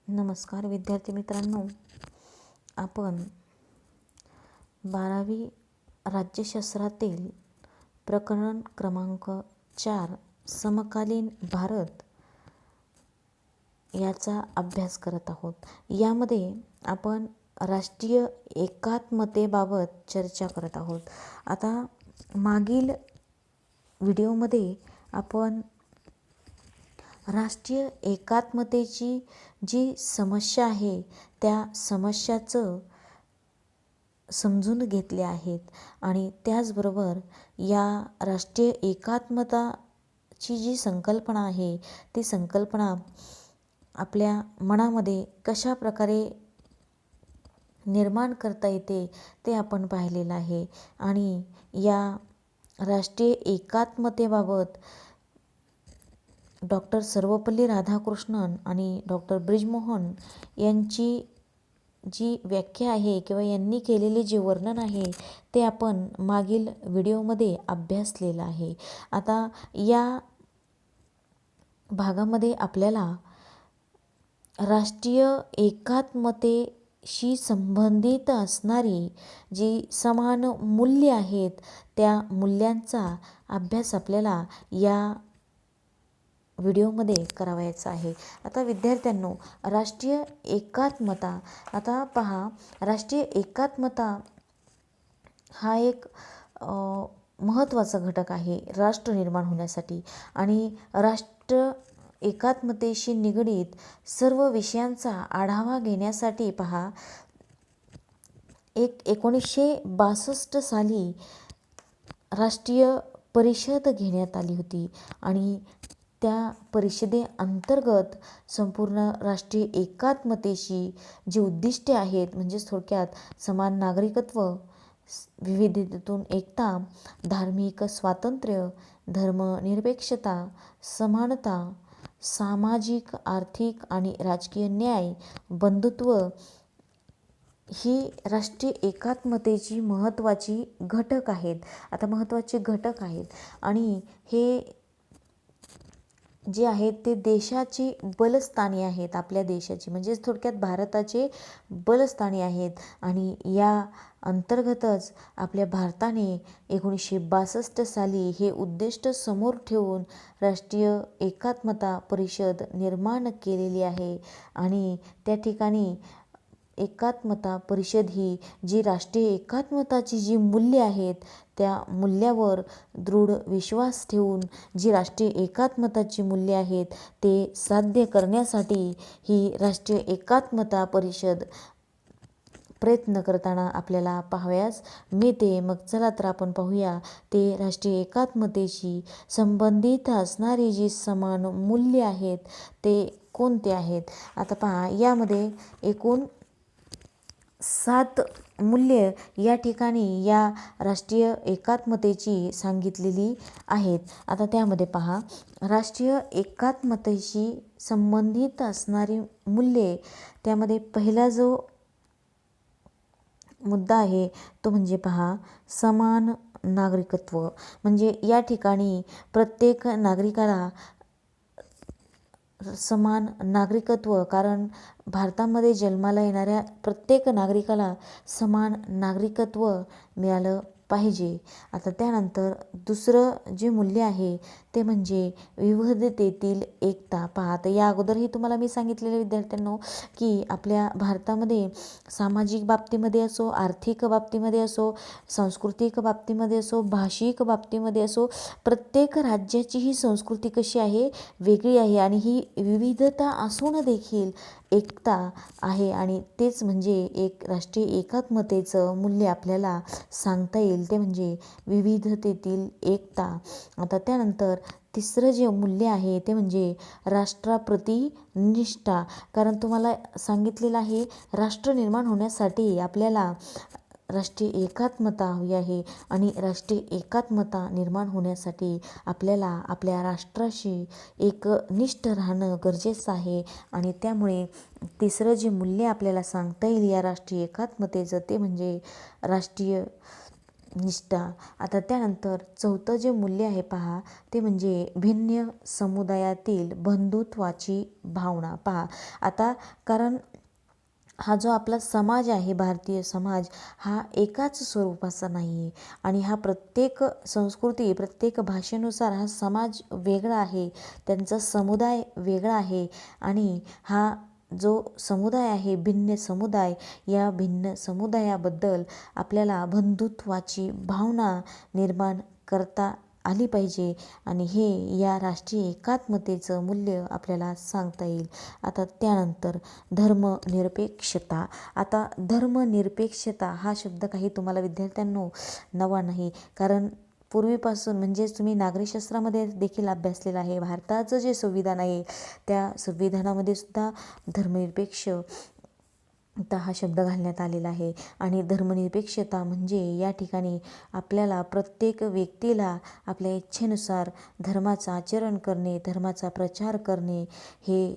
नमस्कार विद्यार्थी मित्रांनो, आपण 12वी राज्यशास्त्रातील प्रकरण क्रमांक 4 समकालीन भारत याचा अभ्यास करत आहोत. यामध्ये आपण राष्ट्रीय एकात्मतेबाबत चर्चा करत आहोत. आता मागील व्हिडिओमध्ये आपण राष्ट्रीय एकात्मतेची जी समस्या आहे त्या समस्याचं समजून घेतले आहेत आणि त्याचबरोबर या राष्ट्रीय एकात्मताची जी संकल्पना आहे ती संकल्पना आपल्या मनामध्ये कशा प्रकारे निर्माण करता येते ते आपण पाहिलेलं आहे. आणि या राष्ट्रीय एकात्मतेबाबत डॉक्टर सर्वपल्ली राधाकृष्णन आणि डॉक्टर ब्रिजमोहन यांची जी व्याख्या आहे किंवा यांनी केलेले जे वर्णन आहे ते आपण मागील व्हिडिओमध्ये अभ्यासलेलं आहे. आता या भागामध्ये आपल्याला राष्ट्रीय एकात्मतेशी संबंधित असणारी जी समान मूल्ये आहेत त्या मूल्यांचा अभ्यास आपल्याला या व्हिडिओमध्ये करावायचा आहे. आता विद्यार्थ्यांनो, राष्ट्रीय एकात्मता, आता पहा, राष्ट्रीय एकात्मता हा एक महत्त्वाचा घटक आहे राष्ट्र निर्माण होण्यासाठी. आणि राष्ट्र एकात्मतेशी निगडीत सर्व विषयांचा आढावा घेण्यासाठी पहा, 1962 साली राष्ट्रीय परिषद घेण्यात आली होती आणि त्या परिषदेअंतर्गत संपूर्ण राष्ट्रीय एकात्मतेशी जी उद्दिष्टे आहेत, म्हणजेच थोडक्यात समान नागरिकत्व, विविधतेतून एकता, धार्मिक स्वातंत्र्य, धर्मनिरपेक्षता, समानता, सामाजिक, आर्थिक आणि राजकीय न्याय, बंधुत्व ही राष्ट्रीय एकात्मतेची महत्त्वाची घटक आहेत. आता महत्त्वाचे घटक आहेत आणि हे जे आहेत ते देशाची बलस्थाने आहेत. आपल्या देशाची म्हणजेच थोडक्यात भारताचे बलस्थाने आहेत. आणि या अंतर्गतच आपल्या भारताने 1962 साली हे उद्दिष्ट समोर ठेवून राष्ट्रीय एकात्मता परिषद निर्माण केलेली आहे. आणि त्या ठिकाणी एकात्मता परिषद ही जी राष्ट्रीय एकात्मताची जी मूल्ये आहेत त्या मूल्यावर दृढ विश्वास ठेवून जी राष्ट्रीय एकात्मताची मूल्ये आहेत ते साध्य करण्यासाठी ही राष्ट्रीय एकात्मता परिषद प्रयत्न करताना आपल्याला पाहावयास मिळते. मग चला तर आपण पाहूया ते राष्ट्रीय एकात्मतेशी संबंधित असणारी जी समान मूल्ये आहेत ते कोणते आहेत. आता पहा, यामध्ये एकूण 7 मूल्ये या ठिकाणी या राष्ट्रीय एकात्मतेची सांगितलेली आहेत. आता त्यामध्ये पहा, राष्ट्रीय एकात्मतेशी संबंधित असणारी मूल्ये, त्यामध्ये पहिला जो मुद्दा आहे तो म्हणजे पहा, समान नागरिकत्व. म्हणजे या ठिकाणी प्रत्येक नागरिकाला समान नागरिकत्व, कारण भारतामध्ये जन्माला येणाऱ्या प्रत्येक नागरिकाला समान नागरिकत्व मिळालं पाहिजे. आता त्यानंतर दुसरं जे मूल्य आहे ते म्हणजे विविधतेतील एकता. पहा, तर या अगोदरही तुम्हाला मी सांगितलेलं विद्यार्थ्यांनो की आपल्या भारतामध्ये सामाजिक बाबतीमध्ये असो, आर्थिक बाबतीमध्ये असो, सांस्कृतिक बाबतीमध्ये असो, भाषिक बाबतीमध्ये असो, प्रत्येक राज्याची ही संस्कृती कशी आहे, वेगळी आहे. आणि ही विविधता असून देखील एकता आहे आणि तेच म्हणजे एक राष्ट्रीय एकात्मतेचं मूल्य आपल्याला सांगता येईल, ते म्हणजे विविधतेतील एकता. आता त्यानंतर तिसरं जे मूल्य आहे ते म्हणजे राष्ट्राप्रती निष्ठा. कारण तुम्हाला सांगितलेलं आहे राष्ट्र निर्माण होण्यासाठी आपल्याला राष्ट्रीय एकात्मता हवी आहे आणि राष्ट्रीय एकात्मता निर्माण होण्यासाठी आपल्याला आपल्या राष्ट्राशी एकनिष्ठ राहणं गरजेचं आहे. आणि त्यामुळे तिसरं जे मूल्य आपल्याला सांगता येईल या राष्ट्रीय एकात्मतेचं ते म्हणजे राष्ट्रीय निष्ठा. आता त्यानंतर चौथं जे मूल्य आहे पहा, ते म्हणजे भिन्न समुदायातील बंधुत्वाची भावना. पहा आता, कारण हा जो आपला समाज आहे, भारतीय समाज, हा एकाच स्वरूपाचा नाही आहे आणि हा प्रत्येक संस्कृती, प्रत्येक भाषेनुसार हा समाज वेगळा आहे, त्यांचा समुदाय वेगळा आहे आणि हा जो समुदाय आहे, भिन्न समुदाय, या भिन्न समुदायाबद्दल आपल्याला बंधुत्वाची भावना निर्माण करता आली पाहिजे आणि हे या राष्ट्रीय एकात्मतेचं मूल्य आपल्याला सांगता येईल. आता त्यानंतर धर्मनिरपेक्षता. आता धर्मनिरपेक्षता हा शब्द काही तुम्हाला विद्यार्थ्यांनो नवा नाही, कारण पूर्वीपासून म्हणजेच तुम्ही नागरिकशास्त्रामध्ये देखील अभ्यासलेलं आहे. भारताचं जे संविधान आहे त्या संविधानामध्ये सुद्धा धर्मनिरपेक्षता हा शब्द घालण्यात आलेला आहे आणि धर्मनिरपेक्षता म्हणजे या ठिकाणी आपल्याला प्रत्येक व्यक्तीला आपल्या इच्छेनुसार धर्माचं आचरण करणे, धर्माचा प्रचार करणे हे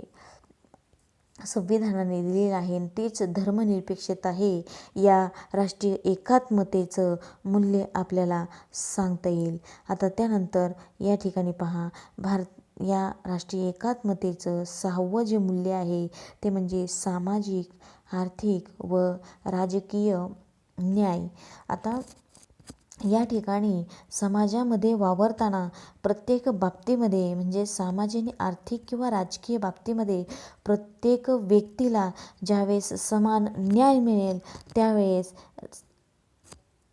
संविधानाने दिलेलं आहे आणि तेच धर्मनिरपेक्षता हे या राष्ट्रीय एकात्मतेचं मूल्य आपल्याला सांगता येईल. आता त्यानंतर या ठिकाणी पहा, या राष्ट्रीय एकात्मतेचं 6वं जे मूल्य आहे ते म्हणजे सामाजिक, आर्थिक व राजकीय न्याय. आता या ठिकाणी समाजामध्ये वावरताना प्रत्येक बाबतीमध्ये म्हणजे सामाजिक, आर्थिक किंवा राजकीय बाबतीमध्ये प्रत्येक व्यक्तीला ज्यावेळेस समान न्याय मिळेल त्यावेळेस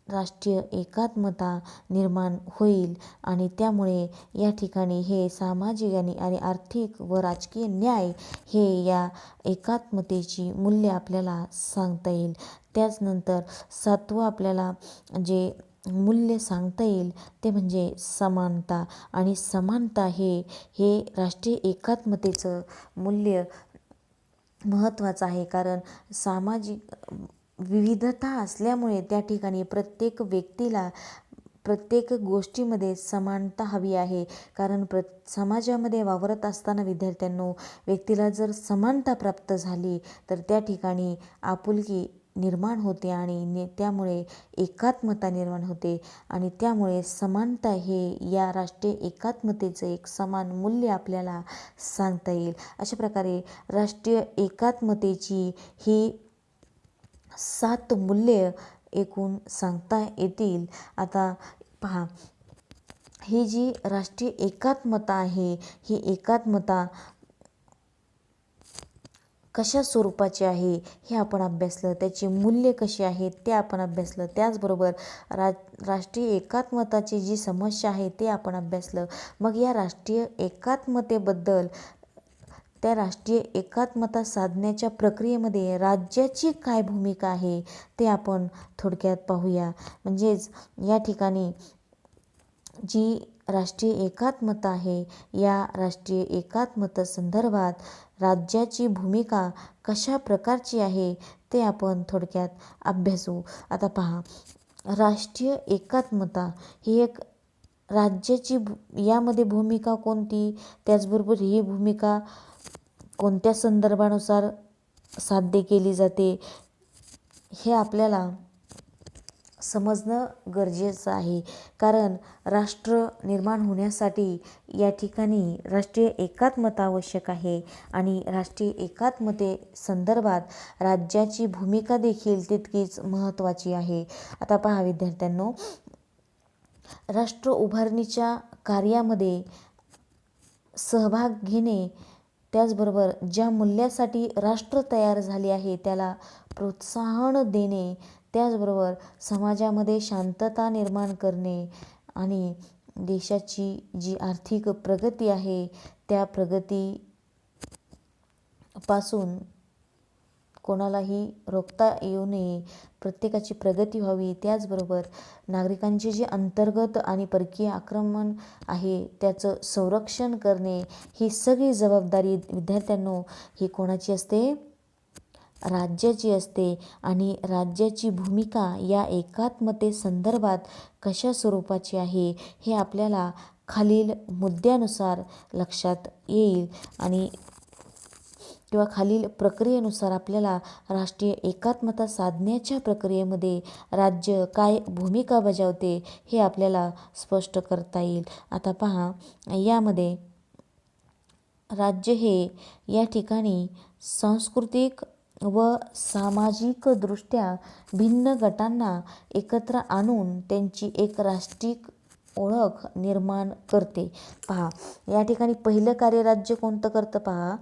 राष्ट्रीय एकात्मता निर्माण होईल आणि त्यामुळे या ठिकाणी हे सामाजिक आणि आर्थिक व राजकीय न्याय हे या एकात्मतेची मूल्य आपल्याला सांगता येईल. त्याचनंतर 7वं आपल्याला जे मूल्य सांगता येईल ते म्हणजे समानता आणि समानता हे राष्ट्रीय एकात्मतेचं मूल्य महत्त्वाचं आहे, कारण सामाजिक विविधता असल्यामुळे त्या ठिकाणी प्रत्येक व्यक्तीला प्रत्येक गोष्टीमध्ये समानता हवी आहे. कारण समाजामध्ये वावरत असताना विद्यार्थ्यांनो, व्यक्तीला जर समानता प्राप्त झाली तर त्या ठिकाणी आपुलकी निर्माण होते आणि त्यामुळे एकात्मता निर्माण होते आणि त्यामुळे समानता हे या राष्ट्रीय एकात्मतेचं एक समान मूल्य आपल्याला सांगता येईल. अशा प्रकारे राष्ट्रीय एकात्मतेची ही 7 मूल्ये एकूण सांगता येतील. आता पहा, ही जी राष्ट्रीय एकात्मता आहे, ही एकात्मता कशा स्वरूपाची आहे हे आपण अभ्यासलं, त्याची मूल्ये कशी आहेत ते आपण अभ्यासलं. त्याचबरोबर राष्ट्रीय एकात्मताची जी समस्या आहे ते आपण अभ्यासलं. मग या राष्ट्रीय एकात्मतेबद्दल, त्या राष्ट्रीय एकात्मता साधण्याच्या प्रक्रियेमध्ये राज्याची काय भूमिका आहे ते आपण थोडक्यात पाहूया. म्हणजेच या ठिकाणी जी राष्ट्रीय एकात्मता आहे, या राष्ट्रीय एकात्मता संदर्भात राज्याची भूमिका कशा प्रकारची आहे ते आपण थोडक्यात अभ्यासू. आता पहा, राष्ट्रीय एकात्मता ही एक राज्याची यामध्ये भूमिका कोणती, त्याचबरोबर ही भूमिका कोणत्या संदर्भानुसार साध्य केली जाते हे आपल्याला समजणं गरजेचं आहे. कारण राष्ट्र निर्माण होण्यासाठी या ठिकाणी राष्ट्रीय एकात्मता आवश्यक आहे आणि राष्ट्रीय एकात्मते संदर्भात राज्याची भूमिका देखील तितकीच महत्त्वाची आहे. आता पहा विद्यार्थ्यांनो, राष्ट्र उभारणीच्या कार्यामध्ये सहभाग घेणे, त्याचबरोबर ज्या मूल्यासाठी राष्ट्र तयार झाले आहे त्याला प्रोत्साहन देणे, त्याचबरोबर समाजामध्ये शांतता निर्माण करणे आणि देशाची जी आर्थिक प्रगती आहे त्या प्रगतीपासून कोणालाही रोखता येऊ नये, प्रत्येकाची प्रगती व्हावी. त्याचबरोबर नागरिकांचे जे अंतर्गत आणि परकीय आक्रमण आहे त्याचं संरक्षण करणे, ही सगळी जबाबदारी विद्यार्थ्यांनो ही कोणाची असते, राज्याची असते. आणि राज्याची भूमिका या एकात्मते संदर्भात कशा स्वरूपाची आहे हे आपल्याला खालील मुद्द्यानुसार लक्षात येईल आणि किंवा खालील प्रक्रियेनुसार आपल्याला राष्ट्रीय एकात्मता साधण्याच्या प्रक्रियेमध्ये राज्य काय भूमिका बजावते हे आपल्याला स्पष्ट करता येईल. आता पहा, यामध्ये राज्य हे या ठिकाणी सांस्कृतिक व सामाजिकदृष्ट्या भिन्न गटांना एकत्र आणून त्यांची एक राष्ट्रीय ओळख निर्माण करते. पहा, या ठिकाणी पहिलं कार्य राज्य कोणतं करतं पहा,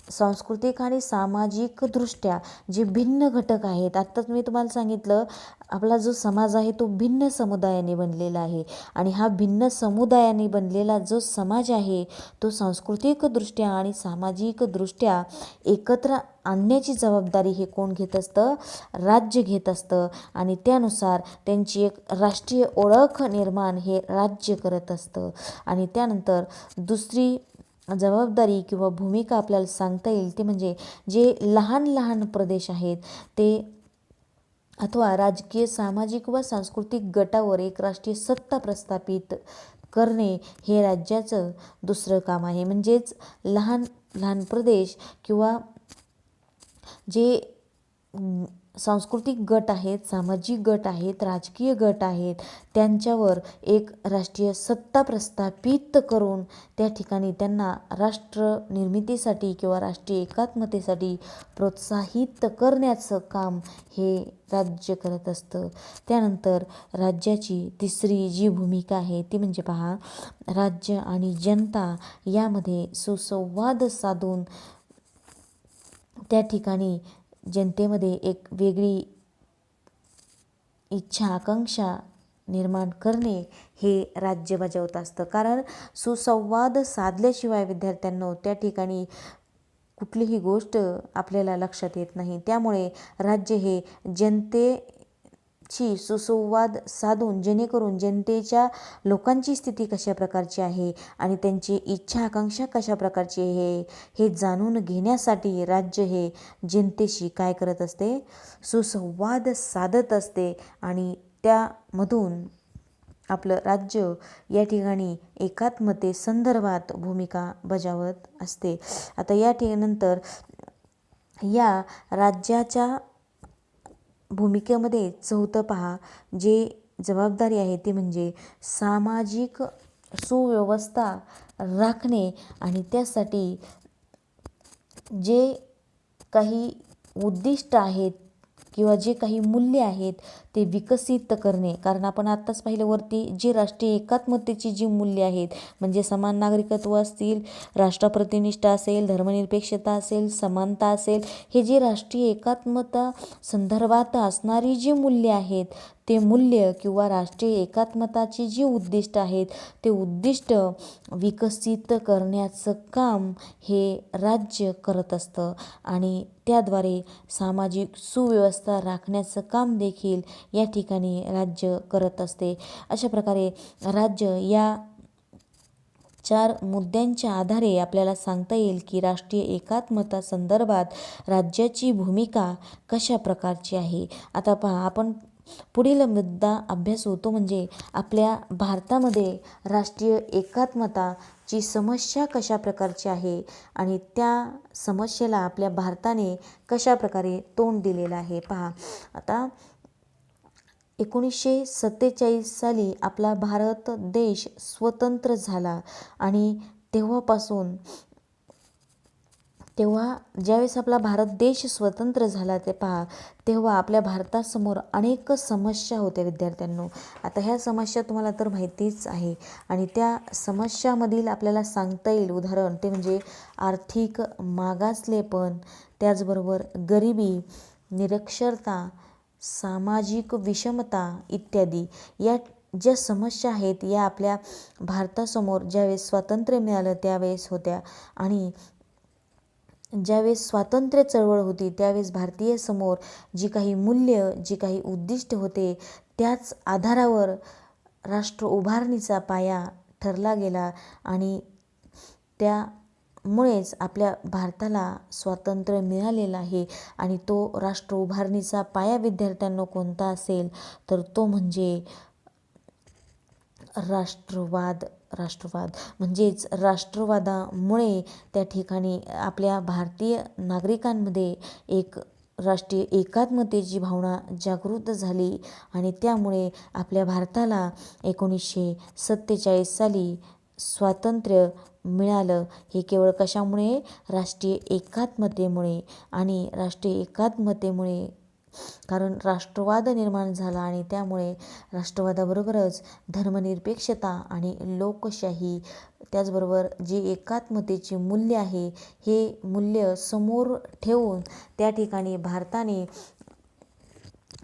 सांस्कृतिक आणि सामाजिकदृष्ट्या जे भिन्न घटक आहेत. आत्ताच मी तुम्हाला सांगितलं, आपला जो समाज आहे तो भिन्न समुदायाने बनलेला आहे आणि हा भिन्न समुदायाने बनलेला जो समाज आहे तो सांस्कृतिकदृष्ट्या आणि सामाजिकदृष्ट्या एकत्र आणण्याची जबाबदारी हे कोण घेत असतं, राज्य घेत असतं आणि त्यानुसार त्यांची एक राष्ट्रीय ओळख निर्माण हे राज्य करत असतं. आणि त्यानंतर दुसरी जबाबदारी किंवा भूमिका आपल्याला सांगता येईल ती म्हणजे जे लहान लहान प्रदेश आहेत ते अथवा राजकीय, सामाजिक व सांस्कृतिक गटावर एक राष्ट्रीय सत्ता प्रस्थापित करणे हे राज्याचं दुसरं काम आहे. म्हणजेच लहान लहान प्रदेश किंवा जे सांस्कृतिक गट आहेत, सामाजिक गट आहेत, राजकीय गट आहेत, त्यांच्यावर एक राष्ट्रीय सत्ता प्रस्थापित करून त्या ठिकाणी त्यांना राष्ट्र निर्मितीसाठी किंवा राष्ट्रीय एकात्मतेसाठी प्रोत्साहित करण्याचं काम हे राज्य करत असतं. त्यानंतर राज्याची तिसरी जी भूमिका आहे ती म्हणजे पहा, राज्य आणि जनता यामध्ये सुसंवाद साधून त्या ठिकाणी जनतेमध्ये एक वेगळी इच्छा, आकांक्षा निर्माण करणे हे राज्य बजावत असतं. कारण सुसंवाद साधल्याशिवाय विद्यार्थ्यांनो त्या ठिकाणी कुठलीही गोष्ट आपल्याला लक्षात येत नाही. त्यामुळे राज्य हे जनतेची सुसंवाद साधून जेणेकरून जनतेच्या लोकांची स्थिती कशा प्रकारची आहे आणि त्यांची इच्छा आकांक्षा कशा प्रकारची आहे हे जाणून घेण्यासाठी राज्य हे जनतेशी काय करत असते, सुसंवाद साधत असते आणि त्यामधून आपलं राज्य या ठिकाणी एकात्मतेसंदर्भात भूमिका बजावत असते. आता या नंतर या राज्याच्या भूमिकेमध्ये चौथं पहा, जे जबाबदारी आहे ती म्हणजे सामाजिक सुव्यवस्था राखणे आणि त्यासाठी जे काही उद्दिष्ट आहेत किंवा जे काही मूल्य आहेत ते विकसित करणे. कारण आपण आत्ताच पाहिलं वरती जी राष्ट्रीय एकात्मतेची जी मूल्य आहेत म्हणजे समान नागरिकत्व असतील, राष्ट्रप्रतिनिष्ठा असेल, धर्मनिरपेक्षता असेल, समानता असेल, हे जे राष्ट्रीय एकात्मता संदर्भात असणारी जी मूल्य आहेत ते मूल्य किंवा राष्ट्रीय एकात्मताची जी उद्दिष्ट आहेत ते उद्दिष्ट विकसित करण्याचं काम हे राज्य करत असतं आणि त्याद्वारे सामाजिक सुव्यवस्था राखण्याचं काम देखील या ठिकाणी राज्य करत असते. अशा प्रकारे राज्य या 4 मुद्द्यांच्या आधारे आपल्याला सांगता येईल की राष्ट्रीय एकात्मता संदर्भात राज्याची भूमिका कशा प्रकारची आहे. आता पहा, आपण पुढील मुद्दा अभ्यास होतो म्हणजे आपल्या भारतामध्ये राष्ट्रीय एकात्मताची समस्या कशा प्रकारची आहे आणि त्या समस्येला आपल्या भारताने कशा प्रकारे तोंड दिलेलं आहे. पहा, आता 1947 साली आपला भारत देश स्वतंत्र झाला आणि तेव्हा ज्यावेळेस आपला भारत देश स्वतंत्र झाला ते पहा, तेव्हा आपल्या भारतासमोर अनेक समस्या होत्या विद्यार्थ्यांनो. आता ह्या समस्या तुम्हाला तर माहितीच आहे आणि त्या समस्यामधील आपल्याला सांगता येईल उदाहरण ते म्हणजे आर्थिक मागासलेपण, त्याचबरोबर गरिबी, निरक्षरता, सामाजिक विषमता इत्यादी. या ज्या समस्या आहेत या आपल्या भारतासमोर ज्यावेळेस स्वातंत्र्य मिळालं त्यावेळेस होत्या आणि ज्यावेळेस स्वातंत्र्य चळवळ होती त्यावेळेस भारतीय समोर जी काही मूल्य, जी काही उद्दिष्ट होते त्याच आधारावर राष्ट्र उभारणीचा पाया ठरला गेला आणि त्यामुळेच आपल्या भारताला स्वातंत्र्य मिळालेलं आहे. आणि तो राष्ट्र उभारणीचा पाया विद्यार्थ्यांना कोणता असेल तर तो म्हणजे राष्ट्रवाद म्हणजेच राष्ट्रवादामुळे त्या ठिकाणी आपल्या भारतीय नागरिकांमध्ये एक राष्ट्रीय एकात्मतेची भावना जागृत झाली आणि त्यामुळे आपल्या भारताला 1947 साली स्वातंत्र्य मिळालं. हे केवळ कशामुळे? राष्ट्रीय एकात्मतेमुळे. आणि राष्ट्रीय एकात्मतेमुळे कारण राष्ट्रवाद निर्माण झाला आणि त्यामुळे राष्ट्रवादाबरोबरच धर्मनिरपेक्षता आणि लोकशाही त्याचबरोबर जे एकात्मतेचे मूल्य आहे हे मूल्य समोर ठेवून त्या ठिकाणी भारताने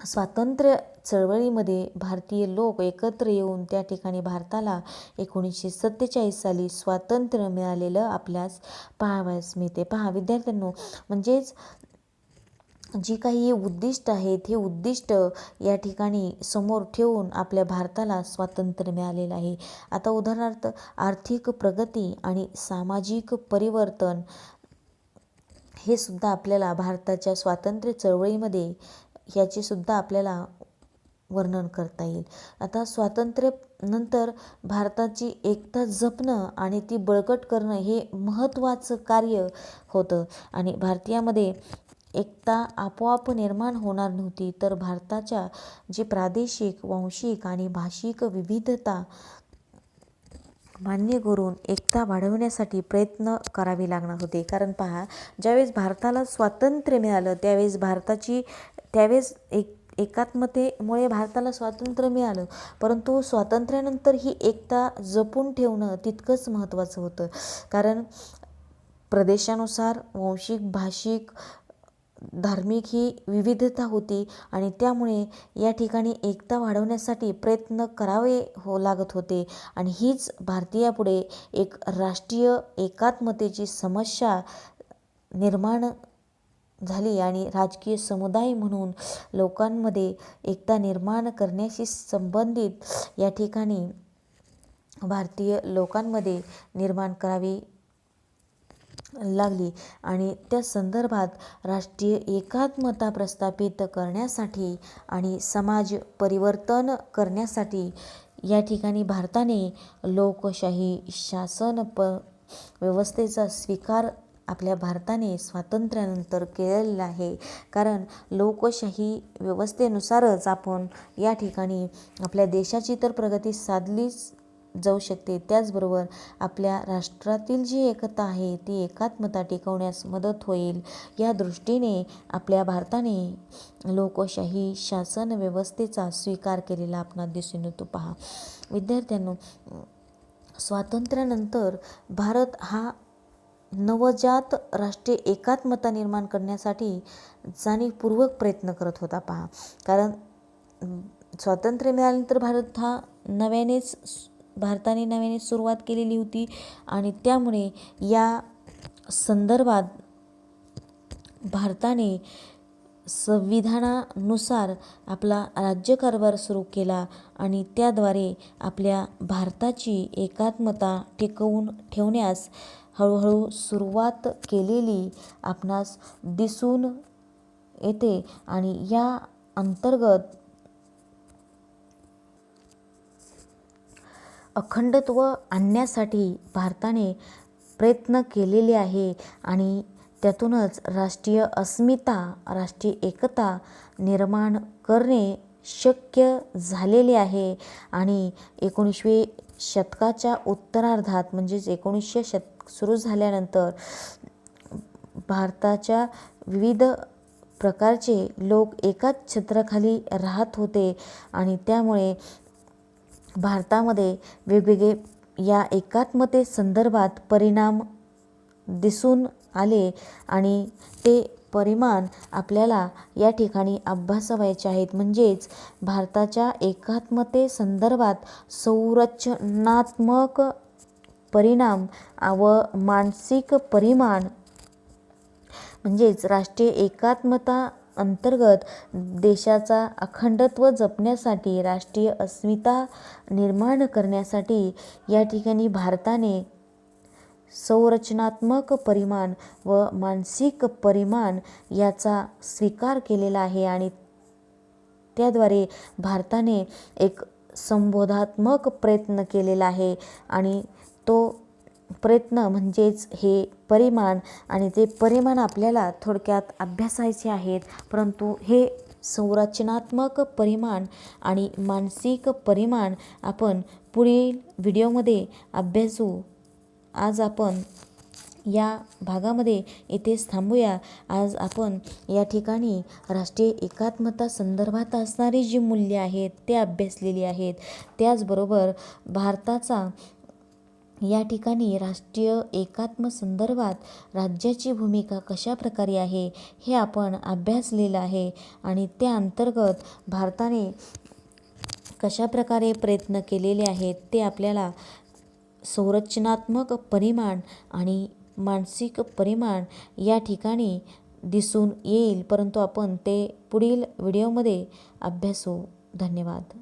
स्वातंत्र्य चळवळीमध्ये भारतीय लोक एकत्र येऊन त्या ठिकाणी भारताला 1947 साली स्वातंत्र्य मिळालेलं आपल्यास पाहावयास मिळते. पहा विद्यार्थ्यांनो, म्हणजेच जी काही उद्दिष्ट आहेत हे उद्दिष्ट या ठिकाणी समोर ठेवून आपल्या भारताला स्वातंत्र्य मिळालेलं आहे. आता उदाहरणार्थ आर्थिक प्रगती आणि सामाजिक परिवर्तन हे सुद्धा आपल्याला भारताच्या स्वातंत्र्य चळवळीमध्ये याचे सुद्धा आपल्याला वर्णन करता येईल. आता स्वातंत्र्यानंतर भारताची एकता जपणं आणि ती बळकट करणं हे महत्त्वाचं कार्य होतं आणि भारतीयामध्ये एकता आपोआप निर्माण होणार नव्हती, तर भारताच्या जी प्रादेशिक, वांशिक आणि भाषिक विविधता मान्य करून एकता वाढवण्यासाठी प्रयत्न करावे लागणार होते. कारण पहा, ज्यावेळेस भारताला स्वातंत्र्य मिळालं त्यावेळेस एकात्मतेमुळे भारताला स्वातंत्र्य मिळालं, परंतु स्वातंत्र्यानंतर ही एकता जपून ठेवणं तितकंच महत्त्वाचं होतं. कारण प्रदेशानुसार वांशिक, भाषिक, धार्मिक ही विविधता होती आणि त्यामुळे या ठिकाणी एकता वाढवण्यासाठी प्रयत्न करावे लागत होते आणि हीच भारतीयापुढे एक राष्ट्रीय एकात्मतेची समस्या निर्माण झाली आणि राजकीय समुदाय म्हणून लोकांमध्ये एकता निर्माण करण्याशी संबंधित या ठिकाणी भारतीय लोकांमध्ये निर्माण करावी लागली आणि त्या संदर्भात राष्ट्रीय एकात्मता प्रस्थापित करण्यासाठी आणि समाज परिवर्तन करण्यासाठी या ठिकाणी भारताने लोकशाही शासन व्यवस्थेचा स्वीकार आपल्या भारताने स्वातंत्र्यानंतर केलेला आहे. कारण लोकशाही व्यवस्थेनुसारच आपण या ठिकाणी आपल्या देशाची तर प्रगती साधलीच जाऊ शकते, त्याचबरोबर आपल्या राष्ट्रातील जी एकता आहे ती एकात्मता टिकवण्यास मदत होईल. या दृष्टीने आपल्या भारताने लोकशाही शासन व्यवस्थेचा स्वीकार केलेला आपणास दिसून येतो. पहा विद्यार्थ्यांनो, स्वातंत्र्यानंतर भारत हा नवजात राष्ट्रीय एकात्मता निर्माण करण्यासाठी जाणीवपूर्वक प्रयत्न करत होता. पहा, कारण स्वातंत्र्य मिळाल्यानंतर भारताने नव्याने सुरुवात केलेली होती आणि त्यामुळे या संदर्भात भारताने संविधानानुसार आपला राज्यकारभार सुरू केला आणि त्याद्वारे आपल्या भारताची एकात्मता टिकवून ठेवण्यास हळूहळू सुरुवात केलेली आपणास दिसून येते आणि या अंतर्गत अखंडत्व आणण्यासाठी भारताने प्रयत्न केलेले आहे आणि त्यातूनच राष्ट्रीय अस्मिता, राष्ट्रीय एकता निर्माण करणे शक्य झालेले आहे. आणि 19व्या शतकाच्या उत्तरार्धात म्हणजेच 1900 शतक सुरू झाल्यानंतर भारताच्या विविध प्रकारचे लोक एकाच छत्राखाली राहत होते आणि त्यामुळे भारतामध्ये वेगवेगळे या एकात्मते संदर्भात परिणाम दिसून आले आणि ते परिमाण आपल्याला या ठिकाणी अभ्यासावयाचे आहेत. म्हणजेच भारताच्या एकात्मते संदर्भात संरचनात्मक परिणाम व मानसिक परिमाण म्हणजेच राष्ट्रीय एकात्मता अंतर्गत देशाचा अखंडत्व जपण्यासाठी, राष्ट्रीय अस्मिता निर्माण करण्यासाठी या ठिकाणी भारताने संरचनात्मक परिमाण व मानसिक परिमाण याचा स्वीकार केलेला आहे आणि त्याद्वारे भारताने एक संबोधात्मक प्रयत्न केलेला आहे आणि तो प्रयत्न म्हणजेच हे परिमाण आणि ते परिमाण आपल्याला थोडक्यात अभ्यासायचे आहेत. परंतु हे संरचनात्मक परिमाण आणि मानसिक परिमाण आपण पुढील व्हिडिओमध्ये अभ्यासू. आज आपण या भागामध्ये इथेच थांबूया. आज आपण या ठिकाणी राष्ट्रीय एकात्मता संदर्भात असणारी जी मूल्ये आहेत ते अभ्यासलेली आहेत. त्याचबरोबर भारताचा या ठिकाणी राष्ट्रीय एकात्म संदर्भात राज्याची भूमिका कशा प्रकारे आहे हे आपण अभ्यासलेलं आहे आणि त्या अंतर्गत भारताने कशा प्रकारे प्रयत्न केलेले आहेत ते आपल्याला संरचनात्मक परिमाण आणि मानसिक परिमाण या ठिकाणी दिसून येईल. परंतु आपण ते पुढील व्हिडिओमध्ये अभ्यासू. धन्यवाद.